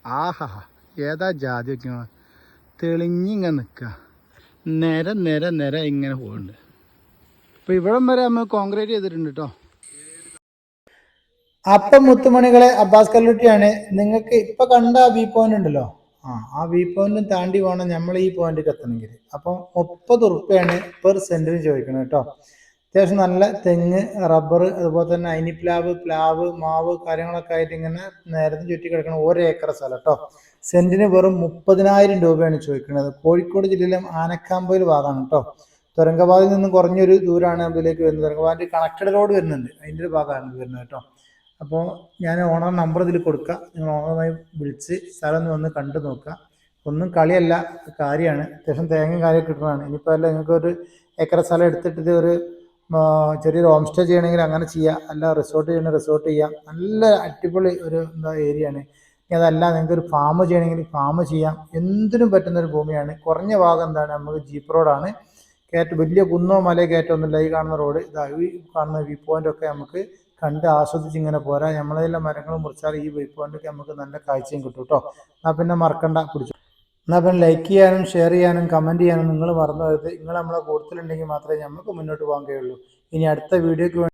ആഹാ, ഏതാ ജാതി വയ്ക്കണ തെളിഞ്ഞിങ്ങനെ നിൽക്കുക. നിര ഇങ്ങനെ പോകുന്നുണ്ട്. അപ്പോൾ ഇവിടം വരെ നമ്മൾ കോൺക്രീറ്റ് ചെയ്തിട്ടുണ്ട് കേട്ടോ. അപ്പം മുത്തുമണികളെ, അബ്ബാസ് കല്ലുട്ടിയാണ്. നിങ്ങൾക്ക് ഇപ്പൊ കണ്ട ആ വ്യൂ പോയിന്റ് ഉണ്ടല്ലോ, ആ വ്യൂ പോയിന്റും താണ്ടി വേണം നമ്മൾ ഈ പോയിന്റിൽ എത്തണമെങ്കിൽ. അപ്പം 30 ഉറുപ്പ്യാണ് പെർ സെന്റിന് ചോദിക്കണം കേട്ടോ. അത്യാവശ്യം നല്ല തെങ്ങ്, റബ്ബർ, അതുപോലെ തന്നെ അയിനിപ്ലാവ്, പ്ലാവ്, മാവ് കാര്യങ്ങളൊക്കെ ആയിട്ട് ഇങ്ങനെ നേരത്തെ ചുറ്റി കിടക്കണം. 1 ഏക്കർ സ്ഥലം കേട്ടോ. സെന്റിന് വെറും 30,000 രൂപയാണ് ചോദിക്കുന്നത്. കോഴിക്കോട് ജില്ലയിലെ ആനക്കാമ്പൊയിൽ ഭാഗമാണ് കേട്ടോ. തുരങ്കപാതയിൽ നിന്ന് കുറഞ്ഞൊരു ദൂരമാണ് അതിലേക്ക് വരുന്നത്. തുരങ്കപാത കണക്റ്റഡ് റോഡ് വരുന്നുണ്ട്, അതിൻ്റെ ഒരു ഭാഗമാണ് വരുന്നത് കേട്ടോ. അപ്പോൾ ഞാൻ ഓണർ നമ്പർ ഇതിൽ കൊടുക്കുക. നിങ്ങൾ ഓണറുമായി വിളിച്ച് സ്ഥലം ഒന്ന് വന്ന് കണ്ടു നോക്കുക. ഒന്നും കളിയല്ല, കാര്യമാണ്. അത്യാവശ്യം തേങ്ങയും കാര്യമൊക്കെ കിട്ടുന്നതാണ്. ഇനിയിപ്പോൾ അല്ല, നിങ്ങൾക്ക് ഒരു ഏക്കർ സ്ഥലം എടുത്തിട്ട് ഒരു ചെറിയൊരു ഹോം സ്റ്റേ ചെയ്യണമെങ്കിൽ അങ്ങനെ ചെയ്യാം. അല്ല റിസോർട്ട് ചെയ്യണമെങ്കിൽ റിസോർട്ട് ചെയ്യാം. നല്ല അടിപൊളി ഒരു ഏരിയയാണ്. ഇനി അതല്ല നിങ്ങൾക്ക് ഒരു ഫാം ചെയ്യണമെങ്കിൽ ഫാം ചെയ്യാം. എന്തിനും പറ്റുന്നൊരു ഭൂമിയാണ്. കുറഞ്ഞ ഭാഗം എന്താണ്, നമുക്ക് ജീപ്പ് റോഡാണ്. വലിയ കുന്നോ മലയോ കയറ്റമൊന്നുമില്ല. ഈ കാണുന്ന റോഡ്, ഈ കാണുന്ന വ്യൂ പോയിന്റ് ഒക്കെ നമുക്ക് കണ്ട് ആസ്വദിച്ച് ഇങ്ങനെ പോരാ. നമ്മളെല്ലാം മരങ്ങൾ മുറിച്ചാൽ ഈ വ്യൂ പോയിന്റൊക്കെ നമുക്ക് നല്ല കാഴ്ചയും കിട്ടും കേട്ടോ. എന്നാൽ പിന്നെ മറക്കണ്ട, പിടിച്ചു. എന്നാൽ പിന്നെ ലൈക്ക് ചെയ്യാനും ഷെയർ ചെയ്യാനും കമൻറ്റ് ചെയ്യാനും നിങ്ങൾ മറന്നു വരുത്. നിങ്ങൾ നമ്മളെ കൂടുതലുണ്ടെങ്കിൽ മാത്രമേ നമുക്ക് മുന്നോട്ട് പോകാൻ കഴിയുള്ളൂ. ഇനി അടുത്ത വീഡിയോക്ക് വേണ്ടി